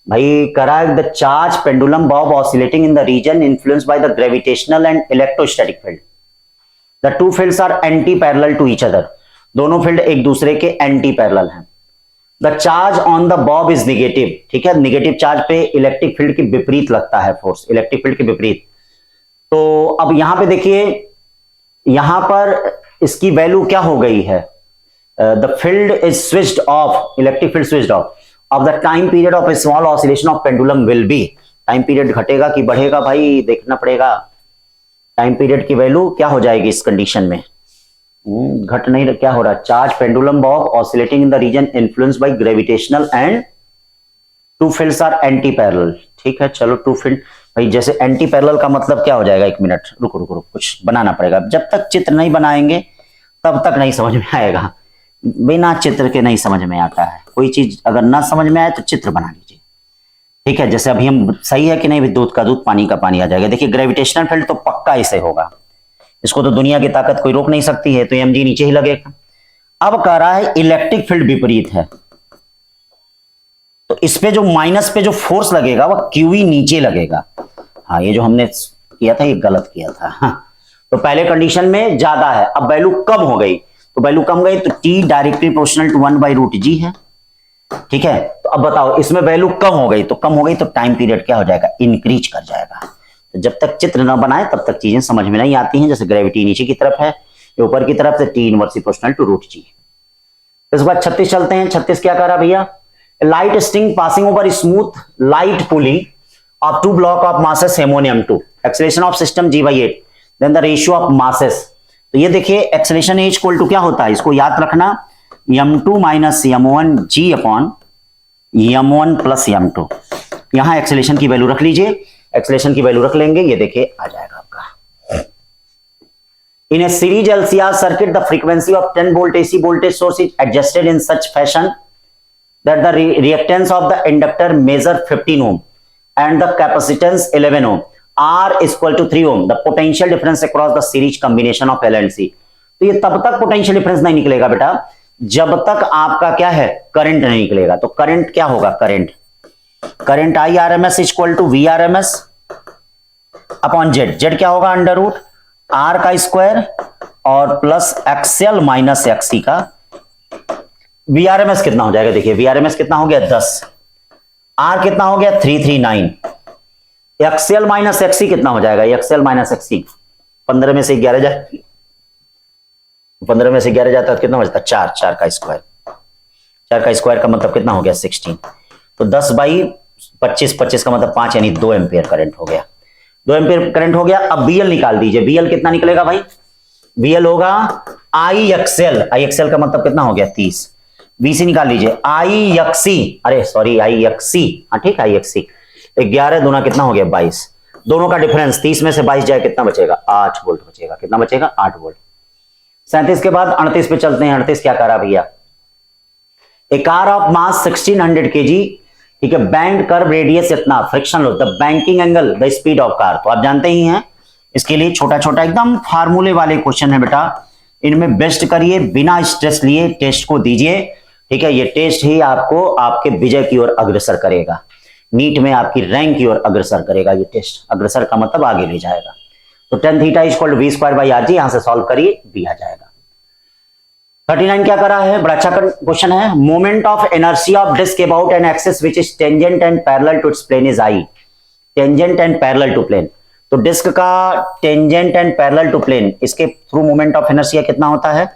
भाई करा the charge pendulum bob oscillating in the region influenced by the gravitational and electrostatic field. The two fields are anti-parallel to each other. दोनों फील्ड एक दूसरे के एंटी पैरेलल हैं। The charge on the bob is negative. ठीक है, negative charge पे electric field के विपरीत लगता है फोर्स, इलेक्ट्रिक फील्ड के विपरीत। तो अब यहां पे देखिए, यहां पर इसकी वैल्यू क्या हो गई है, the field is switched off, electric field switched off the time period of A small oscillation of pendulum will be, time period घटेगा कि बढ़ेगा भाई देखना पड़ेगा, टाइम पीरियड की वैल्यू क्या हो जाएगी इस कंडीशन में, घट नहीं, क्या हो रहा है, charge pendulum bob oscillating in the region influenced by gravitational and two fields are anti parallel. ठीक है, चलो टू फील्ड भाई, जैसे एंटी पैरेलल का मतलब क्या हो जाएगा, एक मिनट रुको रुको रुको, कुछ बनाना पड़ेगा, जब तक चित्र नहीं बनाएंगे तब तक नहीं समझ में आएगा, बिना चित्र के नहीं समझ में आता है, कोई चीज अगर ना समझ में आए तो चित्र बना लीजिए। ठीक है, जैसे अभी हम, सही है कि नहीं, दूध का दूध पानी का पानी आ जाएगा। देखिए ग्रेविटेशनल फील्ड तो पक्का इसे होगा, इसको तो दुनिया की ताकत कोई रोक नहीं सकती है, तो mg नीचे ही लगेगा। अब कह रहा है इलेक्ट्रिक फील्ड विपरीत है, तो इस पे जो माइनस पे जो फोर्स लगेगा वह QE नीचे लगेगा। हाँ, ये जो हमने किया था ये गलत किया था। हाँ, तो पहले कंडीशन में ज्यादा है, अब वैल्यू कम हो गई, तो वैल्यू कम गई तो T directly proportional to 1/√g है। ठीक है, तो अब बताओ इसमें वैल्यू कम हो गई, तो कम हो गई तो टाइम पीरियड क्या हो जाएगा, इंक्रीज कर जाएगा। तो जब तक चित्र ना बनाए तब तक चीजें समझ में नहीं आती हैं, जैसे ग्रेविटी नीचे की तरफ है, ऊपर की तरफ से T inversely proportional to √g। इस बार 36 चलते हैं। 36 क्या कर रहा भैया, light string passing over smooth light pulley of two block of masses M1 M2, acceleration of system g/8, then the ratio of masses. तो ये देखिए एक्सेलरेशन H इक्वल टू क्या होता है, इसको याद रखना, m2 minus m1 g upon m1 plus m2। यहां एक्सेलरेशन की वैल्यू रख लीजिए, एक्सेलरेशन की वैल्यू रख लेंगे, ये देखिए आ जाएगा आपका। In a series LCR circuit the frequency of 10 volt AC voltage source is adjusted in such fashion that the reactance of the inductor measure 15 ohm and the capacitance 11 ohm, R is equal to 3 ohm, the potential difference across the series combination of L and C। तो ये तब तक potential difference नहीं निकलेगा बेटा जब तक आपका क्या है, करंट नहीं निकलेगा। तो करंट क्या होगा, current IRMS is equal to VRMS upon Z, Z क्या होगा, √R का स्क्वायर और प्लस XL माइनस XC का। VRMS कितना हो जाएगा, देखिए VRMS कितना हो गया 10, R कितना हो गया 339, XL माइनस XC कितना हो जाएगा, XL माइनस XC 15 में से 11 जाए, 15 में से 11 जाता है तो कितना बचता, 4, 4 का स्क्वायर, 4 का स्क्वायर का मतलब कितना हो गया 16, तो 10/25, 25 का मतलब 5 यानी 2 एम्पियर करंट हो गया, 2 एम्पियर करंट हो गया। अब BL निकाल दीजिए, BL कितना निकलेगा भाई, BL होगा IXL का मतलब कितना हो गया 30, BC निकाल लीजिए, IXC, अरे सॉरी IXC, हाँ ठीक है IXC, 11 दूना कितना हो गया 22, दोनों का डिफरेंस 30 में से 22 जाए कितना बचेगा, 8 वोल्ट बचेगा, कितना बचेगा 8 वोल्ट। 37 के बाद 38 पे चलते हैं। 38 क्या करा भैया, ए कार ऑफ मास 1600 kg, ठीक है, बैंड कर्व रेडियस इतना, friction low, the banking angle, the speed of car, तो आप जानते ही हैं इसके लिए छोटा छोटा एकदम फार्मूले वाले क्वेश्चन है बेटा, इनमें बेस्ट करिए, बिना स्ट्रेस लिए टेस्ट को दीजिए। ठीक है, ये टेस्ट ही आपको आपके विजय की ओर अग्रसर करेगा, नीट में आपकी रैंक की ओर अग्रसर करेगा ये टेस्ट, अग्रसर का मतलब आगे ले जाएगा। तो tan theta equal to v²/rg, यहां से सॉल्व करिए, b आ जाएगा। 39 क्या करा है, बड़ा अच्छा क्वेश्चन है, moment of inertia of disc about an axis which is tangent and parallel to its plane is I, tangent and parallel to plane. तो डिस्क का tangent and parallel to plane, इसके थ्रू मोमेंट ऑफ इनर्शिया कितना होता है,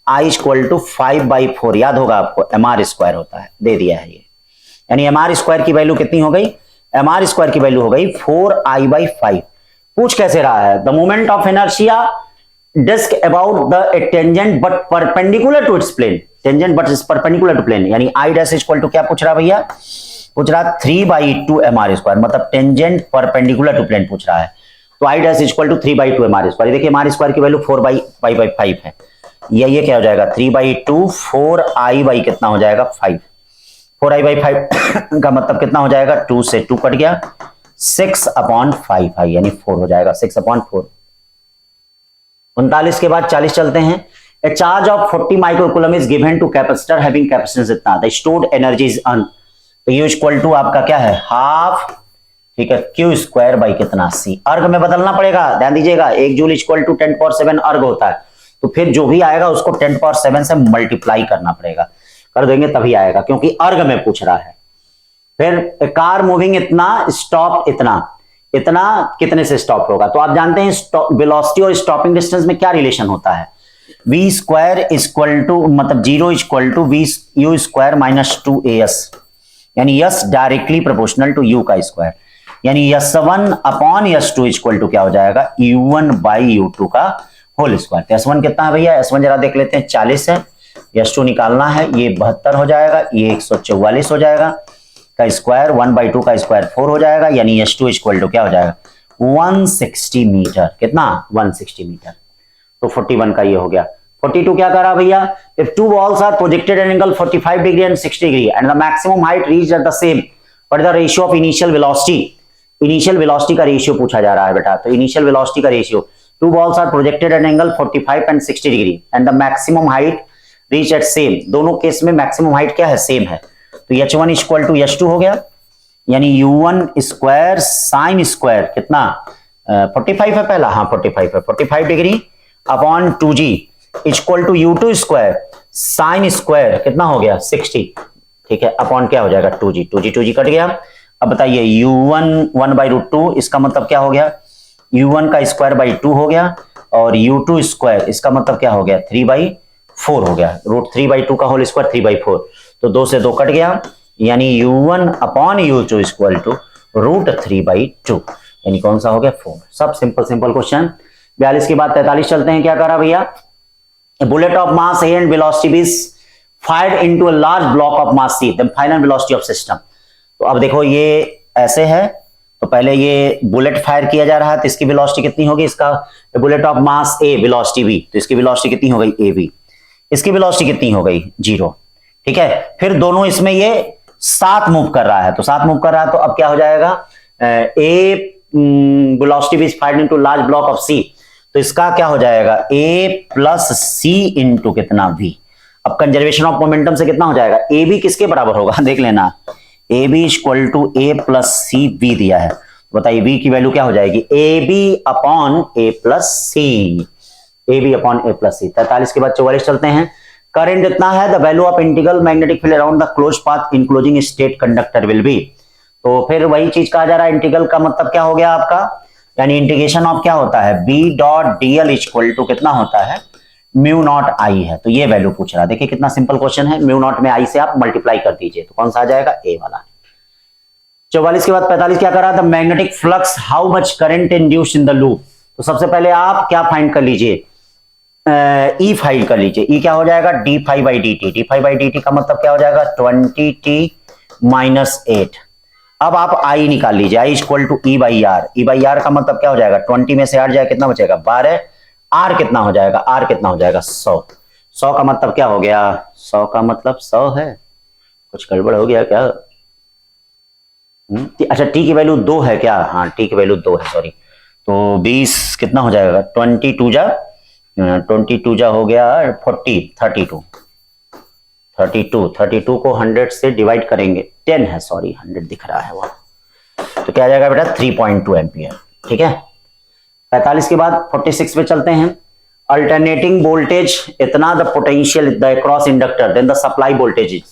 I equal to 5/4, याद होगा आपको, mr² होता है, दे दिया है ये, यानी mr² की वैल्यू कितनी हो गई, mr² की वैल्यू हो गई 4I/5। पूछ कैसे रहा है, the moment of inertia disc about the tangent but perpendicular to its plane, tangent but is perpendicular to plane, यानी I' इक्वल टू क्या पूछ रहा भैया, पूछ रहा 3/2 mr², मतलब टेंजेंट परपेंडिकुलर टू प्लेन पूछ रहा है। तो I' इक्वल टू 3/2 mr², देखिए mr² की वैल्यू 4/5 है, ये क्या हो जाएगा 3/2, 4I कितना हो जाएगा 5, 4I/5 का मतलब कितना हो जाएगा, 2 से 2 कट गया, 6/5 यानी 4 हो जाएगा, 6/4। 39 के बाद 40 चलते हैं। A charge of 40 microcoulomb is given to capacitor having capacitance इतना, द स्टोर्ड एनर्जी इज अन, तो ये इक्वल टू आपका क्या है, हाफ, ठीक है, Q² कितना C। अर्ग में बदलना पड़ेगा, ध्यान दीजिएगा, 1 जूल इक्वल टू 10⁻7 अर्ग होता है, तो फिर जो भी आएगा उसको 10⁻7 से मल्टीप्लाई करना पड़ेगा, कर देंगे तभी आएगा, क्योंकि अर्ग में पूछ रहा है। फिर कार मूविंग इतना, स्टॉप इतना, इतना कितने से स्टॉप होगा, तो आप जानते हैं वेलोसिटी और स्टॉपिंग डिस्टेंस में क्या रिलेशन होता है, वी स्क्वायर इक्वल टू मतलब 0 equal to v u square minus 2as, यानी s directly proportional to u का स्क्वायर, यानी s1 upon s2 equal to क्या हो जाएगा u1 बाई u2 का होल स्क्वायर। तो s1 कितना है भैया, s1 जरा देख लेते हैं 40 है, s2 निकालना है, ये 72 हो जाएगा, ये 144 हो जाएगा का स्क्वायर, 1/2 का स्क्वायर 4 हो जाएगा, यानी s2 इक्वल टू क्या हो जाएगा 160 मीटर। कितना 160 मीटर। तो 41 का ये हो गया। 42 क्या करा भैया, if two balls are projected at an angle 45 degree and 60 degree and the maximum height reached at the same, what is the ratio of initial velocity? Initial velocity का रेशियो पूछा जा रहा है बेटा। तो इनिशियल वेलोसिटी का ratio, two balls are projected at angle 45 and 60 degree and the maximum height reach at same, दोनों case में मैक्सिमम हाइट क्या है सेम है। तो h1 इक्वल टू h2 हो गया, यानी u1 स्क्वायर साइन स्क्वायर कितना 45 है पहला, हाँ 45 है, 45 degree upon 2g equal to u2 square sine square कितना हो गया 60, ठीक है, अपॉन क्या हो जाएगा 2g कट गया। अब बताइए u1 1/√2, इसका मतलब क्या हो गया u1 का स्क्वायर बाई 2 हो गया, और u2 स्क्वायर इसका मतलब क्या हो गया 3/4 हो गया, √3/2 का होल स्क्वायर 3/4, तो 2 से 2 कट गया, यानी u1 upon u2 equal to √3/2, यानी कौन सा हो गया 4। सब सिंपल क्वेश्चन। 42 के बाद 43 चलते हैं, क्या करा भैया, bullet of mass a and velocity is fired into a large block of mass c, the final velocity of system. तो अब देखो ये ऐसे है, तो पहले ये बुलेट फायर किया जा रहा है, तो इसकी वेलोसिटी कितनी होगी, इसका bullet of mass a velocity b, तो इसकी वेलोसिटी कितनी हो गई ए बी, इसकी वेलोसिटी कितनी हो गई 0, ठीक है। फिर दोनों इसमें ये साथ मूव कर रहा है, तो साथ मूव कर रहा है, तो अब क्या हो जाएगा a velocity is fired into large block of C, तो इसका क्या हो जाएगा ए प्लस सी इंटू कितना v। अब कंजर्वेशन ऑफ मोमेंटम से कितना हो जाएगा, ए बी किसके बराबर होगा देख लेना, A B equal to A plus C V दिया है, बताइए v की वैल्यू क्या हो जाएगी A B upon A plus C, A B upon A plus C. 43 के बाद 44 चलते हैं, करंट इतना है, the value of integral magnetic field around the close path enclosing state conductor will be. तो फिर वही चीज कहा जा रहा है, इंटीग्रल का मतलब क्या हो गया आपका, यानी इंटीग्रेशन ऑफ क्या होता है b dot dl equal to कितना होता है म्यू नॉट आई है, तो ये वैल्यू पूछ रहा है। देखिए कितना सिंपल क्वेश्चन है, म्यू नॉट में आई से आप मल्टीप्लाई कर दीजिए, तो कौन सा आ जाएगा ए वाला। 44 के बाद 45 क्या कर रहा था, magnetic flux how much current induced in the loop. तो सबसे पहले आप क्या फाइंड कर लीजिए, ई फाइंड कर लीजिए, ई क्या हो जाएगा D five by D T, D five by D T का मतलब क्या हो जाएगा 20t माइनस 8। अब आप आई निकाल लीजिए, I equal to E by R, E by R का मतलब क्या हो जाएगा 20 में से 8 जाए कितना बचेगा 12, आर कितना हो जाएगा, आर कितना हो जाएगा 100, 100 का मतलब क्या हो गया, 100 का मतलब 100 है, कुछ गड़बड़ हो गया क्या, अच्छा टी की वैल्यू 2 है क्या, हाँ टी की वैल्यू 2 है, सॉरी, तो 20 कितना हो जाएगा 22 जा हो गया 40, 32 को 100 से डिवाइड करेंगे 10 है, सॉरी 100 दिख रहा है वहां, तो क्या आ जाएगा बेटा 3.2 एम्पियर, ठीक है। 45 के बाद 46 पे चलते हैं, अल्टरनेटिंग वोल्टेज इतना the potential the across inductor then the supply voltage is,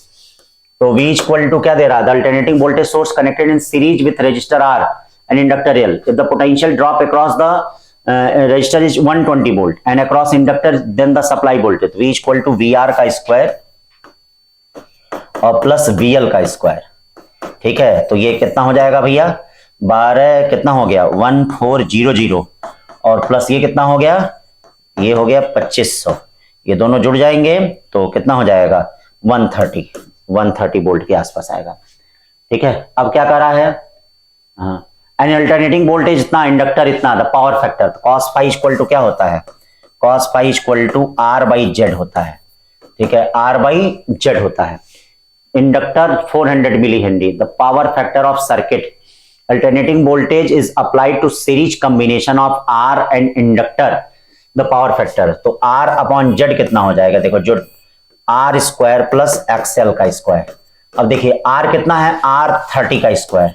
तो V इक्वल टू क्या दे रहा है, the alternating voltage source connected in series with resistor R and inductor L, if the potential drop across the resistor is 120 volt and across inductor then the supply voltage, V equal to VR का square और plus VL का square, ठीक है। तो ये कितना हो जाएगा भैया 12 कितना हो गया 1400 और प्लस ये कितना हो गया, ये हो गया 2500, ये दोनों जुड़ जाएंगे तो कितना हो जाएगा 130 वोल्ट के आसपास आएगा, ठीक है। अब क्या कर रहा है, हाँ एंड अल्टरनेटिंग वोल्टेज इतना, इंडक्टर इतना, द पावर फैक्टर, तो cos फाई इक्वल टू क्या होता है, cos phi equal to R by Z होता है, ठीक है, R बाई जेड होता है। Inductor 400 milli henry, the power factor of circuit, alternating voltage is applied to series combination of R and inductor, the power factor, तो R upon Z कितना हो जाएगा, देखो जो R स्क्वायर प्लस एक्सएल का square. अब देखिए R कितना है, R 30 का स्क्वायर,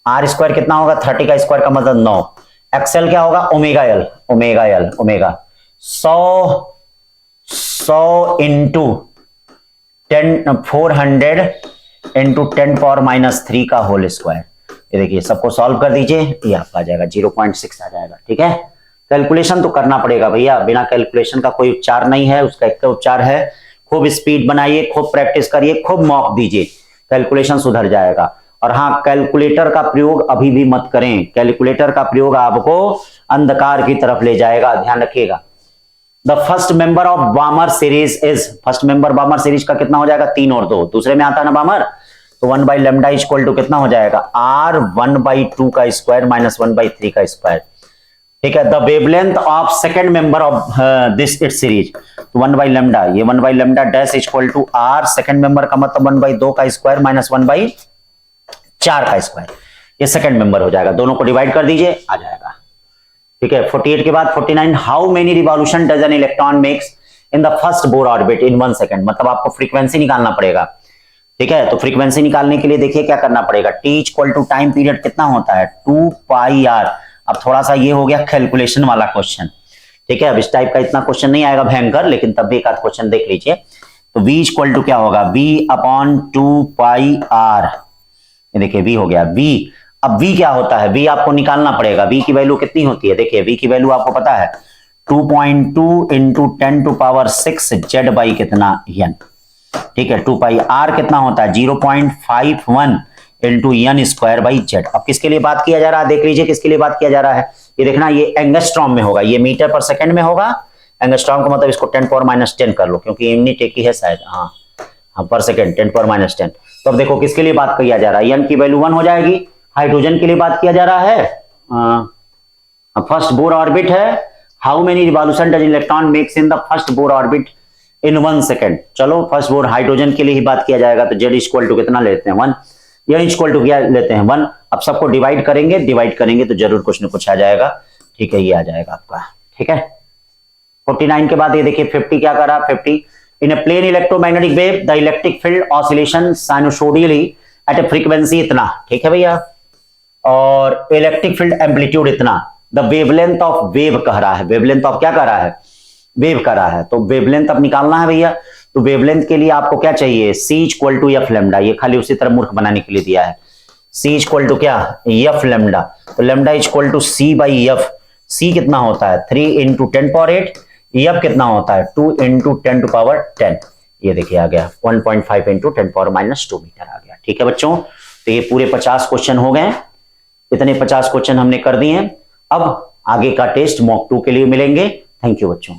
R स्क्वायर कितना होगा 30 का स्क्वायर का मतलब 9, एक्सएल क्या होगा omega L, omega 100 into 400 into 10 power minus 3 का होल स्क्वायर। ये देखिए सबको सॉल्व कर दीजिए, ये आपका आ जाएगा 0.6 आ जाएगा, ठीक है। कैलकुलेशन तो करना पड़ेगा भैया, बिना कैलकुलेशन का कोई उपचार नहीं है, उसका एक उपचार है, खूब स्पीड बनाइए, खूब प्रैक्टिस करिए, खूब मॉक दीजिए, कैलकुलेशन सुधर जाएगा। और हाँ, कैलकुलेटर का प्रयोग अभी भी मत करें, कैलकुलेटर का प्रयोग आपको अंधकार की तरफ ले जाएगा, ध्यान रखिएगा। The first member of बामर series is, first member बामर series का कितना हो जाएगा, 3 और 2, दूसरे में आता है ना बामर, तो 1 बाई लेमडा इक्वल टू कितना हो जाएगा, आर 1/2 का स्क्वायर माइनस 1/3 का स्क्वायर। ठीक है, the wavelength of second member of this it series, तो 1 बाई लेमडा, ये 1 by lambda dash equal to R second member का मतलब 1/2 का स्क्वायर माइनस 1/4 का स्क्वायर, ये सेकंड मेंबर हो जाएगा, दोनों को डिवाइड कर दीजिए, आ जाएगा। ठीक है, 48 के बाद 49, how many revolution does an electron makes in the first Bohr orbit in 1 second, मतलब आपको फ्रीक्वेंसी निकालना पड़ेगा। ठीक है, तो फ्रीक्वेंसी निकालने के लिए देखिए क्या करना पड़ेगा, T equal to time period कितना होता है 2 पाई आर। अब थोड़ा सा ये हो गया कैलकुलेशन वाला क्वेश्चन। ठीक है, अब इस टाइप का इतना क्वेश्चन नहीं आएगा भयंकर, लेकिन तब भी एक आध क्वेश्चन देख लीजिए। तो v इक्वल टू क्या होगा, v अपॉन 2 पाई आर, ये देखिए v हो गया v। अब v क्या होता है, v आपको निकालना पड़ेगा, v की वैल्यू कितनी होती है, देखिए v की वैल्यू आपको पता है 2.2 इंटू 10⁻6 जेड बाई कितना n। ठीक है, 2 पाई r कितना होता है 0.51 into n square by Z. अब किसके लिए बात किया जा रहा है, देख लीजिए किसके लिए बात किया जा रहा है, ये देखना, ये एंगस्ट्रॉम में होगा, ये मीटर पर सेकंड में होगा, एंगस्ट्रॉम का मतलब इसको 10⁻10 कर लो, क्योंकि यूनिट एक ही है शायद, हाँ पर सेकंड 10⁻10। तो अब देखो किसके लिए बात किया जा रहा है, n की वैल्यू 1 हो जाएगी, हाइड्रोजन के लिए बात किया जा रहा है, फर्स्ट बोर ऑर्बिट है, how many revolution does electron makes in the first Bohr orbit in 1 second. चलो फर्स्ट बोर हाइड्रोजन के लिए ही बात किया जाएगा, तो z इक्वल टू कितना लेते हैं 1, n इक्वल टू क्या लेते हैं 1। अब सबको डिवाइड करेंगे तो जरूर कुछ न कुछ आ जाएगा। ठीक है, ये आ जाएगा आपका। ठीक है, 49 के बाद ये देखिए 50 क्या कर रहा है, 50 in a plane electromagnetic wave the electric field oscillation sinusoidally at a frequency इतना। ठीक है भैया, और इलेक्ट्रिक फील्ड एम्पलीट्यूड इतना, द वेवलेंथ ऑफ वेव कह रहा है, वेवलेंथ ऑफ क्या कह रहा है, वेव कह रहा है, तो वेवलेंथ अब निकालना है भैया। तो वेवलेंथ के लिए आपको क्या चाहिए, c equal to f lambda, ये खाली उसी तरह मूर्ख बनाने के लिए दिया है, c इक्वल टू क्या एफ लेमडा, तो lambda equal to c by f, c कितना होता है 3 इंटू 10⁸, एफ कितना होता है 2 इंटू 10⁻10, ये देखिए आ गया 1.5 इंटू 10⁻2 मीटर आ गया। ठीक है बच्चों, तो ये पूरे 50 क्वेश्चन हो गए, इतने 50 क्वेश्चन हमने कर दिए। अब आगे का टेस्ट मॉक 2 के लिए मिलेंगे। थैंक यू बच्चों।